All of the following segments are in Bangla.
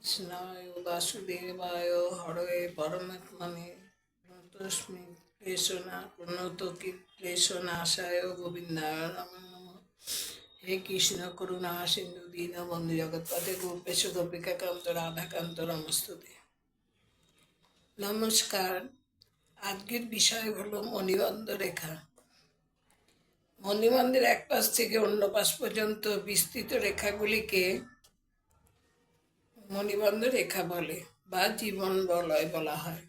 কৃষ্ণায় বাসুদেবায় হরে পরমাত্মনে তস্মিন ক্লেশনাশায় গোবিন্দায় নমো নমঃ। হে কৃষ্ণ করুণা সিন্ধু দীন বন্ধু জগৎপতে গোপেশ গোপিকা কান্ত রাধাকান্ত নমস্তুতে। নমস্কার। আজকের বিষয় হলো মণিবন্ধ রেখা। মণিবন্ধের এক পাশ থেকে অন্য পাশ পর্যন্ত বিস্তৃত রেখাগুলিকে মণিবন্ধ রেখা বলে বা জীবন বলয় বলা হয়।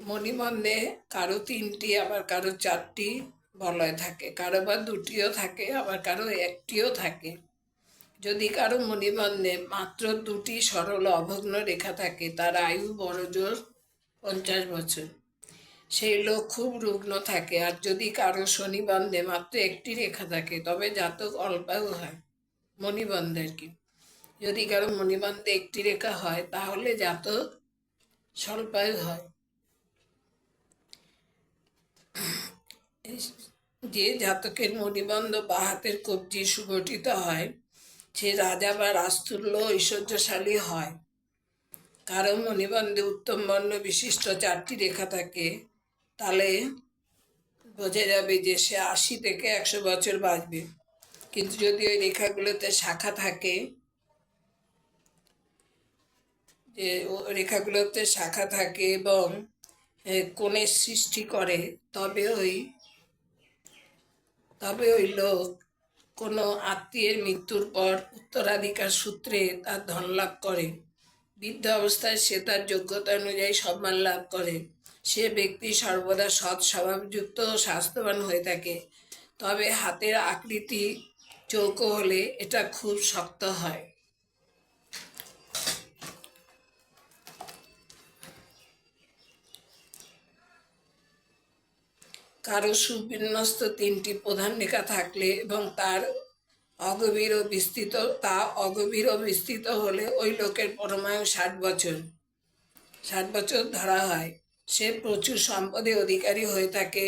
মণিবন্ধে কারো 3টি আবার কারো 4টি বলয় থাকে, কারো বা 2টিও থাকে, আবার কারো 1টিও থাকে। যদি কারো মণিবন্ধে মাত্র 2টি সরল অভগ্ন রেখা থাকে তার আয়ু বড়জোর 50 বছর, সেই লোক খুব রুগ্ন থাকে। আর যদি কারো শনিবন্ধে মাত্র 1টি রেখা থাকে তবে জাতক অল্পায়ু হয়। মণিবন্ধের কি, যদি কারো মণিবন্ধে 1টি রেখা হয় তাহলে জাতক স্বল্পায়ু হয়। যে জাতকের মণিবন্ধ বা হাতের কবজি সুগঠিত হয় সে রাজা বা রাজতুল্য ঐশ্বর্যশালী হয়। কারো মণিবন্ধে উত্তম বর্ণ বিশিষ্ট 4টি রেখা থাকে তাহলে বোঝা যাবে যে সে 80 থেকে 100 বছর বাঁচবে। কিন্তু যদি ওই রেখাগুলোতে শাখা থাকে, এবং কোণের সৃষ্টি করে তবে ওই লোক কোনো আত্মীয়ের মৃত্যুর পর উত্তরাধিকার সূত্রে তার ধন লাভ করে। বৃদ্ধ অবস্থায় সে তার যোগ্যতা অনুযায়ী সম্মান লাভ করে। সে ব্যক্তি সর্বদা সৎ স্বভাবযুক্ত ও স্বাস্থ্যবান হয়ে থাকে। তবে হাতের আকৃতি চৌকো হলে এটা খুব শক্ত হয়। কারো সুবিন্যস্ত 3টি প্রধান রেখা থাকলে এবং তার অগভীর ও বিস্তৃত হলে ওই লোকের পরমায়ু 60 বছর ধরা হয়। সে প্রচুর সম্পদের অধিকারী হয়ে থাকে,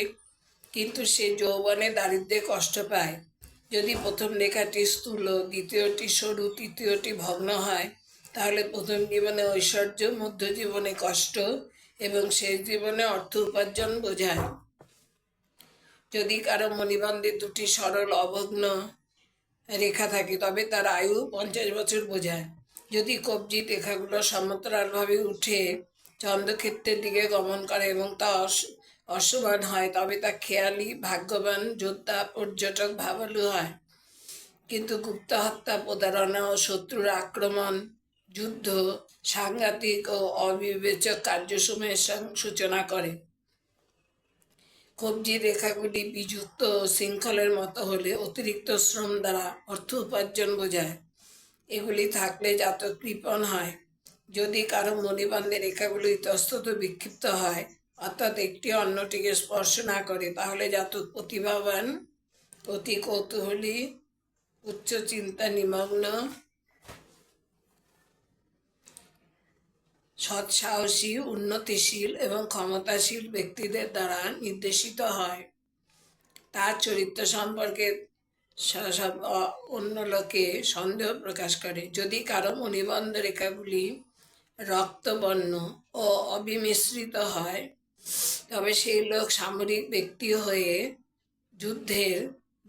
কিন্তু সে যৌবনে দারিদ্র্যে কষ্ট পায়। যদি প্রথম রেখাটি স্থূল, দ্বিতীয়টি সরু, তৃতীয়টি ভগ্ন হয় তাহলে প্রথম জীবনে ঐশ্বর্য, মধ্য জীবনে কষ্ট এবং শেষ জীবনে অর্থ উপার্জন বোঝায়। যদি কারো মণিবন্ধে 2টি সরল অভগ্ন রেখা থাকে তবে তার আয়ু 50 বছর বোঝায়। যদি কবজি রেখাগুলো সমান্তরালভাবে উঠে চন্দ্রক্ষেত্রের দিকে গমন করে এবং তা অশ্ববান হয় তবে তা খেয়ালি, ভাগ্যবান, যোদ্ধা, পর্যটক, ভাবালু হয়। কিন্তু গুপ্ত হত্যা, প্রতারণা ও শত্রুর আক্রমণ, যুদ্ধ, সাংঘাতিক ও অবিবেচক কার্যসমূহের সূচনা করে। কবজি রেখাগুলি বিযুক্ত শৃঙ্খলের মতো হলে অতিরিক্ত শ্রম দ্বারা অর্থ উপার্জন বোঝায়। এগুলি থাকলে জাতক কৃপণ হয়। যদি কারো মণিবন্ধে রেখাগুলি ইতস্তত বিক্ষিপ্ত হয়, অর্থাৎ একটি অন্যটিকে স্পর্শ না করে, তাহলে জাতক প্রতিভাবান, অতি কৌতূহলী, উচ্চ চিন্তা নিমগ্ন, সৎসাহসী, উন্নতিশীল এবং ক্ষমতাশীল ব্যক্তিদের দ্বারা নির্দেশিত হয়। তার চরিত্র সম্পর্কে অন্য লোকে সন্দেহ প্রকাশ করে। যদি কারো মণিবন্ধ রেখাগুলি রক্তবর্ণ ও অবিমিশ্রিত হয় তবে সেই লোক সামরিক ব্যক্তি হয়ে যুদ্ধের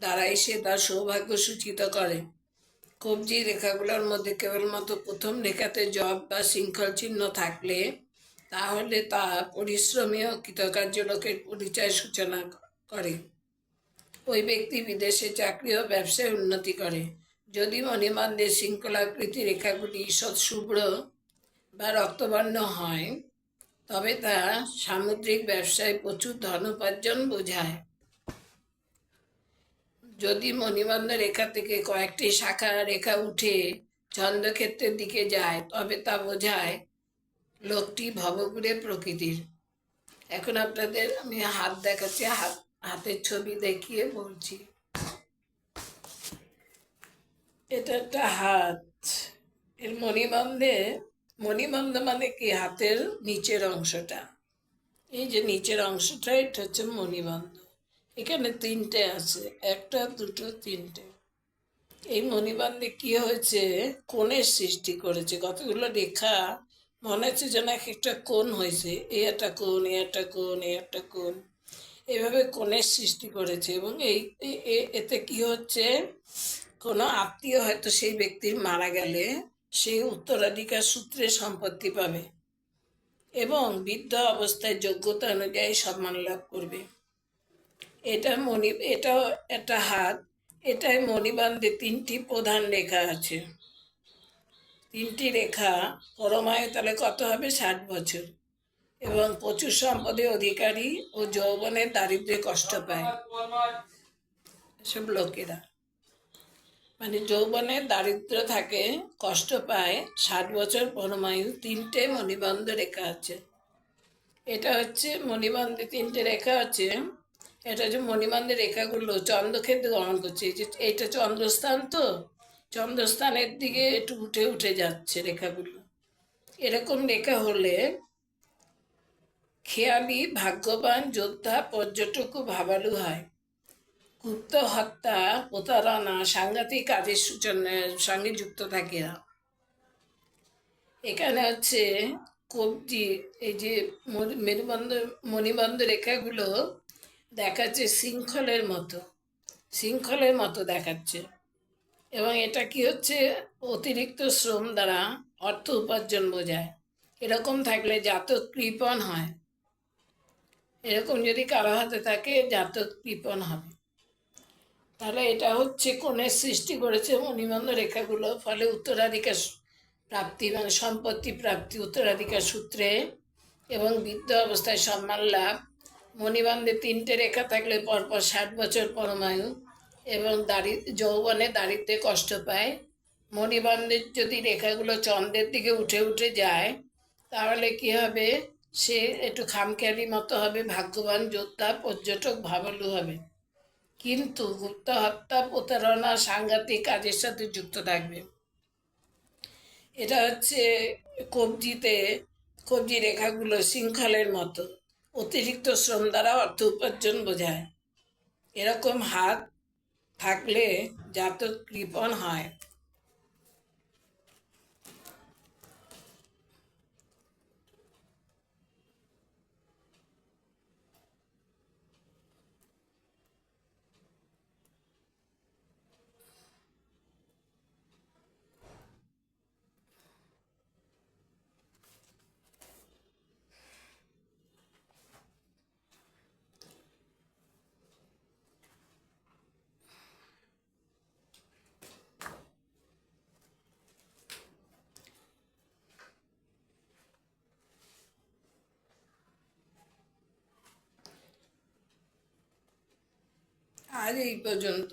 দ্বারাই সে তার সৌভাগ্য সূচিত করে। কবজি রেখাগুলোর মধ্যে কেবলমাত্র প্রথম রেখাতে জব বা শৃঙ্খল চিহ্ন থাকলে তাহলে তা পরিশ্রমী ও কৃতকার্য লোকের পরিচয় সূচনা করে। ওই ব্যক্তি বিদেশে চাকরি ও ব্যবসায় উন্নতি করে। যদি মণিবন্ধের শৃঙ্খলাকৃতি রেখাগুলি ঈষৎ শুভ্র বা রক্তবর্ণ হয় তবে তা সামুদ্রিক ব্যবসায় প্রচুর ধন উপার্জন বোঝায়। যদি মণিবন্ধ রেখা থেকে কয়েকটি শাখা রেখা উঠে চন্দ্রক্ষেত্রের দিকে যায় তবে তা বোঝায় লোকটি ভবঘুরে প্রকৃতির। এখন আপনাদের আমি হাত দেখাচ্ছি, হাতের ছবি দেখিয়ে বলছি। এটা একটা হাত। এর মণিবন্ধ মানে কি, হাতের নিচের অংশটা, এই যে নিচের অংশটা, এটা হচ্ছে মণিবন্ধ। এখানে 3টে আছে, 1, 2, 3টে। এই মণিবন্ধে কি হয়েছে, কোণের সৃষ্টি করেছে। কতগুলো রেখা মনে হচ্ছে যেন এক একটা কোণ হয়েছে, এই একটা কোণ, এই একটা কোণ, এই একটা কোণ, এভাবে কোণের সৃষ্টি করেছে। এবং এতে কি হচ্ছে, কোনো আত্মীয় হয়তো সেই ব্যক্তির মারা গেলে সেই উত্তরাধিকার সূত্রে সম্পত্তি পাবে এবং বৃদ্ধ অবস্থায় যোগ্যতা অনুযায়ী সম্মান লাভ করবে। এটাও একটা হাত। এটাই মণিবন্ধে তিনটি প্রধান রেখা আছে। তিনটি রেখা পরমায়ু তাহলে কত হবে, 60 বছর। এবং প্রচুর সম্পদের অধিকারী ও যৌবনের দারিদ্র্যে কষ্ট পায় এসব লোকেরা। মানে যৌবনের দারিদ্র্য থাকে, কষ্ট পায়, 60 বছর পরমায়ু। তিনটে মণিবন্ধ রেখা আছে। এটা হচ্ছে মণিবন্ধে তিনটে রেখা আছে। এটা হচ্ছে মণিবন্ধের রেখাগুলো চন্দ্রক্ষেত্রে গমন করছে। এই যে এইটা চন্দ্রস্থান, তো চন্দ্রস্থানের দিকে একটু উঠে উঠে যাচ্ছে রেখাগুলো। এরকম রেখা হলে খেয়ালি, ভাগ্যবান, যোদ্ধা, পর্যটক ও ভাবালু হয়। গুপ্ত হত্যা, প্রতারণা, সাংঘাতিক কাজের সূচনার সঙ্গে যুক্ত থাকে এরা। এখানে হচ্ছে কবজি, এই যে মেরুবন্ধ মণিবন্ধ রেখাগুলো দেখাচ্ছে শৃঙ্খলের মতো দেখাচ্ছে। এবং এটা কি হচ্ছে, অতিরিক্ত শ্রম দ্বারা অর্থ উপার্জন বোঝায়। এরকম থাকলে জাতক কৃপণ হয়। এরকম যদি কারো হাতে থাকে, জাতক কৃপণ হবে। তাহলে এটা হচ্ছে কোণের সৃষ্টি করেছে মণিবন্ধ রেখাগুলো। ফলে উত্তরাধিকার প্রাপ্তি, মানে সম্পত্তি প্রাপ্তি উত্তরাধিকার সূত্রে, এবং বৃদ্ধ অবস্থায় সম্মান লাভ। মণিবন্ধে তিনটে রেখা থাকলে পরপর 60 বছর পরমায়ু এবং যৌবনে দারিদ্র্যে কষ্ট পায়। মণিবন্ধের যদি রেখাগুলো চন্দ্রের দিকে উঠে উঠে যায়, তাহলে কি হবে, সে একটু খামখেয়ালি মতো হবে, ভাগ্যবান, যোদ্ধা, পর্যটক, ভাবালু হবে। কিন্তু গুপ্ত হত্যা, প্রতারণা, সাংঘাতিক কাজের সাথে যুক্ত থাকবে। এটা হচ্ছে কবজি রেখাগুলো শৃঙ্খলের মতো, অতিরিক্ত শ্রম দ্বারা অর্থ উপার্জন বোঝায়। এরকম হাত থাকলে জাতক কৃপণ হয়। আজ এই পর্যন্ত।